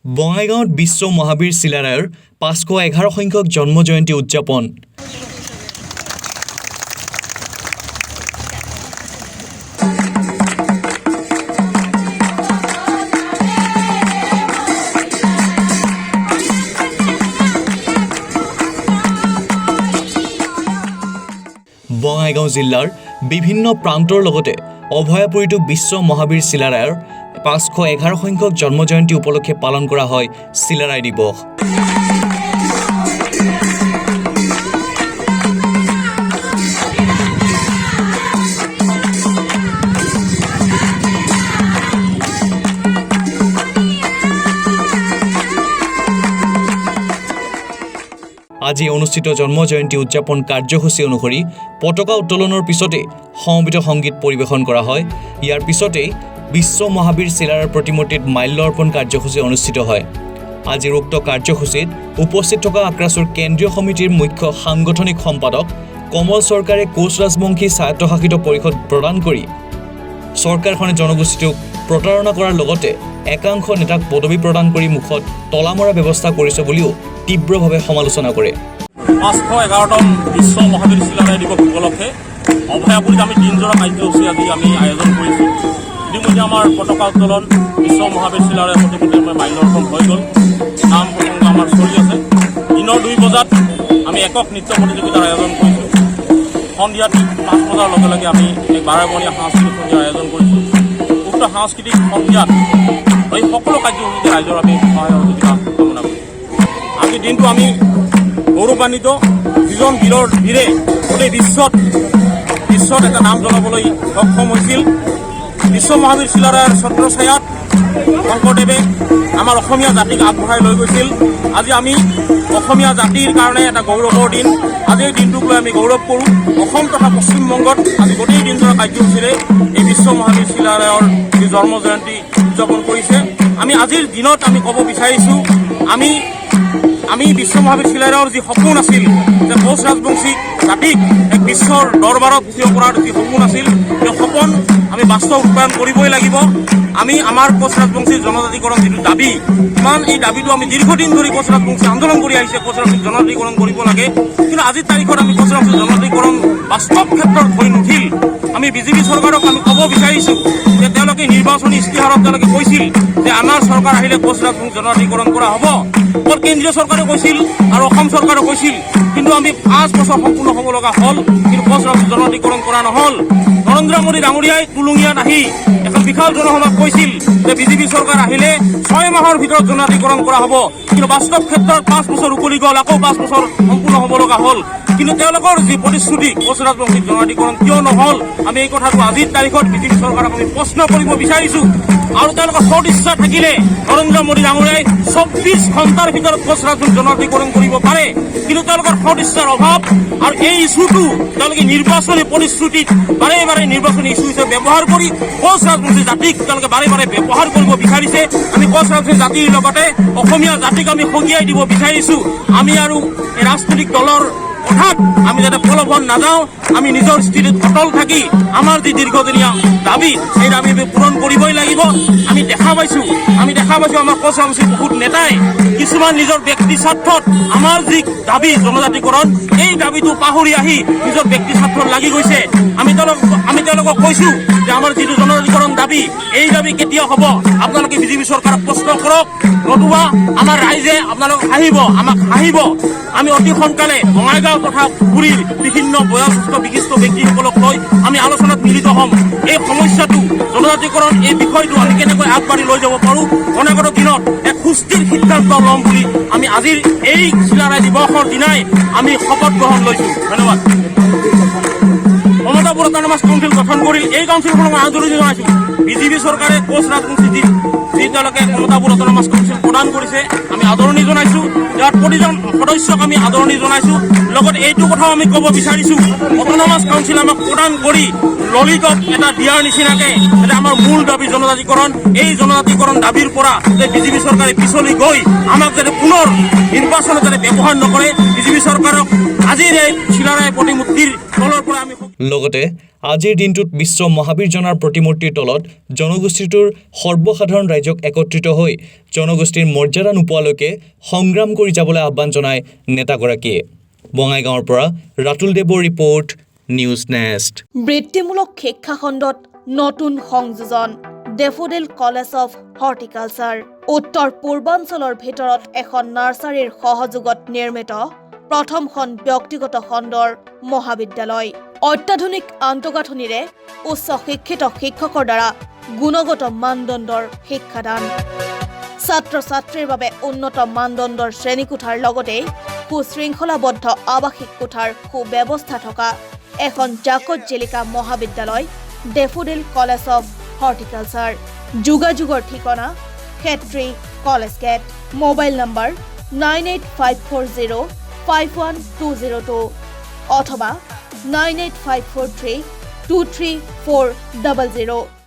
বঙাইগাঁৱত বিশ্ব মহাবীৰ চিলাৰায়ৰ ৫১১ সংখ্যক জন্ম জয়ন্তী উদযাপন। বঙাইগাঁও জিলাৰ বিভিন্ন প্ৰান্তৰ লগতে অভয়াপুৰীতো বিশ্ব মহাবীৰ চিলাৰায়ৰ ৫১১ সংখ্যক জন্ম জয়ন্তী উপলক্ষে পালন কৰা হয় চিলাৰায় দিৱস। আজি অনুষ্ঠিত জন্ম জয়ন্তী উদযাপন কাৰ্যসূচী অনুসৰি পতাকা উত্তোলনৰ পিছতে সমবেত সংগীত পৰিৱেশন কৰা হয়। ইয়াৰ পিছতে বিশ্ব মহাবীৰ চিলাৰায়ৰ প্ৰতিমূৰ্তিত মাল্য অৰ্পণ কাৰ্যসূচী অনুষ্ঠিত হয়। আজিৰ উক্ত কাৰ্যসূচীত উপস্থিত থকা আক্ৰাছুৰ কেন্দ্ৰীয় সমিতিৰ মুখ্য সাংগঠনিক সম্পাদক কমল চৰকাৰে কোচ ৰাজবংশী স্বায়ত্তশাসিত পৰিষদ প্ৰদান কৰি চৰকাৰখনে জনগোষ্ঠীটোক প্ৰতাৰণা কৰাৰ লগতে একাংশ নেতাক পদবী প্ৰদান কৰি মুখত তলা মৰা ব্যৱস্থা কৰিছে বুলিও তীব্ৰভাৱে সমালোচনা কৰে। ৫১১তম বিশ্ব মহাবীৰ চিলাৰায় দিৱস উপলক্ষে অভয়াপুৰীত আমি দিনজোৰা কাৰ্যসূচী আজি আমি আয়োজন কৰিছোঁ। ইতিমধ্যে আমাৰ পতাকা উত্তোলন বিশ্ব মহাবীৰ চিলাৰায় প্ৰতিমূৰ্তিৰ মাল্য অৰ্পণ হৈ গ'ল। নাম প্ৰসংগ আমাৰ চলি আছে। দিনৰ ২ বজাত আমি একক নৃত্য প্ৰতিযোগিতাৰ আয়োজন কৰিছোঁ। সন্ধিয়া ৫ বজাৰ লগে লগে আমি এক ১২বনীয়া সাংস্কৃতিক সন্ধিয়াৰ আয়োজন কৰিছোঁ। উক্ত সাংস্কৃতিক সন্ধিয়াত এই সকলো কাৰ্যসূচীতে ৰাইজৰ আমি সহায় সহযোগিতা কামনা কৰিছোঁ। আজিৰ দিনটো আমি গৌৰৱান্বিত, যিজন বীৰে গোটেই বিশ্বত এটা নাম জনাবলৈ সক্ষম হৈছিল। বিশ্ব মহাবীৰ চিলাৰায়ৰ ছত্ৰছায়াত শংকৰদেৱে আমাৰ অসমীয়া জাতিক আগবঢ়াই লৈ গৈছিল। আজি আমি অসমীয়া জাতিৰ কাৰণে এটা গৌৰৱৰ দিন। আজিৰ দিনটোক লৈ আমি গৌৰৱ কৰোঁ। অসম তথা পশ্চিমবংগত আজি গোটেই দিনজোৰা কাৰ্যসূচীৰে এই বিশ্ব মহাবীৰ চিলাৰায়ৰ যি জন্ম জয়ন্তী উদযাপন কৰিছে। আমি আজিৰ দিনত আমি ক'ব বিচাৰিছোঁ, আমি বিশ্ব মহাবীৰ চিলাৰায়ৰ যি সপোন আছিল যে কোচ ৰাজবংশী জাতিক এক বিশ্বৰ দৰবাৰত থিয় কৰাৰ যি সপোন আছিল, সেই সপোন আমি বাস্তৱ ৰূপায়ণ কৰিবই লাগিব। আমি আমাৰ কোচ ৰাজবংশীৰ জনজাতিকৰণ যিটো দাবী, ইমান এই দাবীটো আমি দীৰ্ঘদিন ধৰি কোচ ৰাজবংশী আন্দোলন কৰি আহিছে। কোচ ৰাজবংশী জনজাতিকৰণ কৰিব লাগে, কিন্তু আজিৰ তাৰিখত আমি কোচ ৰাজবংশী জনজাতিকৰণ বাস্তৱ ক্ষেত্ৰত হৈ নুঠিল। আমি বিজেপি চৰকাৰক আমি ক'ব বিচাৰিছোঁ যে তেওঁলোকে নিৰ্বাচনী ইস্তাহাৰত তেওঁলোকে কৈছিল যে আমাৰ চৰকাৰ আহিলে কোচ ৰাজবংশী জনজাতিকৰণ কৰা হ'ব। অকল কেন্দ্ৰীয় চৰকাৰে কৈছিল আৰু অসম চৰকাৰে কৈছিল, কিন্তু আমি 5 বছৰ সম্পূৰ্ণ হ'ব লগা হ'ল, কিন্তু কোচ ৰাজবংশী জনজাতিকৰণ কৰা নহ'ল। নৰেন্দ্ৰ মোদী ডাঙৰীয়াই টুলুঙিয়াত আহি এখন বিশাল জনসভাত কৈছিল যে বিজেপি চৰকাৰ আহিলে 6 মাহৰ ভিতৰত জনজাতিকৰণ কৰা হ'ব, কিন্তু বাস্তৱ ক্ষেত্ৰত 5 বছৰ উকলি গ'ল, আকৌ 5 বছৰ সম্পূৰ্ণ হ'ব লগা হ'ল। কিন্তু তেওঁলোকৰ যি প্ৰতিশ্ৰুতি কোচ ৰাজবংশী জনজাতিকৰণ কিয় নহ'ল, আমি এই কথাটো আজিৰ তাৰিখত বিজেপি চৰকাৰক আমি প্ৰশ্ন কৰিব বিচাৰিছোঁ। আৰু তেওঁলোকৰ সৎ ইচ্ছা থাকিলে নৰেন্দ্ৰ মোদী ডাঙৰীয়াই 24 ঘণ্টাৰ ভিতৰত কোচ ৰাজবংশী জনজাতিকৰণ কৰিব পাৰে, কিন্তু তেওঁলোকৰ সৎ ইচ্ছাৰ অভাৱ আৰু এই ইছ্যুটো তেওঁলোকে নিৰ্বাচনী প্ৰতিশ্ৰুতিত বাৰে বাৰে নিৰ্বাচনী ইছ্যু হিচাপে ব্যৱহাৰ কৰি কোচ ৰাজবংশী জাতিক তেওঁলোকে বাৰে বাৰে ব্যৱহাৰ কৰিব বিচাৰিছে। আমি কোচ ৰাজবংশী জাতিৰ লগতে অসমীয়া জাতিক আমি সকীয়াই দিব বিচাৰিছোঁ। আমি আৰু এই ৰাজনৈতিক দলৰ অৰ্থাৎ আমি যাতে প্ৰলোভন নাযাওঁ, আমি নিজৰ স্থিতিত অটল থাকি আমাৰ যি দীৰ্ঘদিনীয়া দাবী, সেই দাবী আমি পূৰণ কৰিবই লাগিব। আমি দেখা পাইছোঁ আমাৰ কোচ ৰাজবংশী বহুত নেতাই কিছুমান নিজৰ ব্যক্তি স্বাৰ্থত আমাৰ যি দাবী জনজাতিকৰণ, এই দাবীটো পাহৰি আহি নিজৰ ব্যক্তি স্বাৰ্থত লাগি গৈছে। আমি তেওঁলোকক কৈছোঁ যে আমাৰ যিটো জনজাতিকৰণ দাবী, এই দাবী কেতিয়া হ'ব আপোনালোকে বিজেপি চৰকাৰক প্ৰশ্ন কৰক, নতুবা আমাৰ ৰাইজে আপোনালোকক আমাক হাঁহিব। আমি অতি সোনকালে বঙাইগাঁও তথা পুৰীৰ বিভিন্ন বয়সস্থ বিশিষ্ট ব্যক্তিসকলক লৈ আমি আলোচনাত মিলিত হ'ম। এই সমস্যাটো জনজাতিকৰণ এই বিষয়টো আমি কেনেকৈ আগবাঢ়ি লৈ যাব পাৰোঁ, অনাগত দিনত এক সুস্থিৰ সিদ্ধান্ত ল'ম বুলি আমি আজিৰ এই চিলাৰায় দিৱসৰ দিনাই আমি শপত গ্ৰহণ লৈছোঁ। ধন্যবাদ। মমতাপুৰ অট'নমাছ কাউন্সিল গঠন কৰিল। এই কাউন্সিলখনক মই আদৰণি জনাইছোঁ। বিজেপি চৰকাৰে কোচ ৰাজবংশী যি তেওঁলোকে মমতাপুৰ অট'নমাছ কাউন্সিল প্ৰদান কৰিছে, আমি আদৰণি জনাইছোঁ। ইয়াৰ প্ৰতিজন সদস্যক আমি আদৰণি জনাইছোঁ। লগত এইটো কথাও আমি ক'ব বিচাৰিছোঁ অট'নমাছ কাউন্সিল আমাক প্ৰদান কৰি ললিতক এটা দিয়াৰ নিচিনাকৈ যাতে আমাৰ মূল দাবী জনজাতিকৰণ এই জনজাতিকৰণ দাবীৰ পৰা যে বিজেপি চৰকাৰে পিছলি গৈ আমাক যাতে পুনৰ নিৰ্বাচনত যাতে ব্যৱহাৰ নকৰে বিজেপি চৰকাৰক আজিৰ এই চিলাৰায় প্ৰতিমূৰ্তিৰ তলৰ পৰা আমি লগতে আজিৰ দিনটোত বিশ্ব মহাবীৰ জনাৰ প্ৰতিমূৰ্তিৰ তলত জনগোষ্ঠীটোৰ সৰ্বসাধাৰণ ৰাইজক একত্ৰিত হৈ জনগোষ্ঠীৰ মৰ্যাদা নোপোৱালৈকে সংগ্ৰাম কৰি যাবলৈ আহ্বান জনায় নেতাগৰাকীয়ে। বঙাইগাঁৱৰ পৰা ৰাতুল দেৱৰ ৰিপৰ্ট, নিউজ নেষ্ট। বৃত্তিমূলক শিক্ষা খণ্ডত নতুন সংযোজন ডেফোডিল কলেজ অফ হৰ্টিকালচাৰ উত্তৰ পূৰ্বাঞ্চলৰ ভিতৰত এখন নাৰ্চাৰীৰ সহযোগত নিৰ্মিত প্ৰথমখন ব্যক্তিগত খণ্ডৰ মহাবিদ্যালয়। অত্যাধুনিক আন্তঃগাঁথনিৰে উচ্চ শিক্ষিত শিক্ষকৰ দ্বাৰা গুণগত মানদণ্ডৰ শিক্ষাদান, ছাত্ৰ ছাত্ৰীৰ বাবে উন্নত মানদণ্ডৰ শ্ৰেণীকোঠাৰ লগতে সুশৃংখলাবদ্ধ আৱাসিক কোঠাৰ সুব্যৱস্থা থকা এখন জাকত জিলিকা মহাবিদ্যালয় ডেফোডিল কলেজ অফ হৰ্টিকালচাৰ। যোগাযোগৰ ঠিকনা Khetri college gate, mobile number 9854051202 অথবা 98543234000।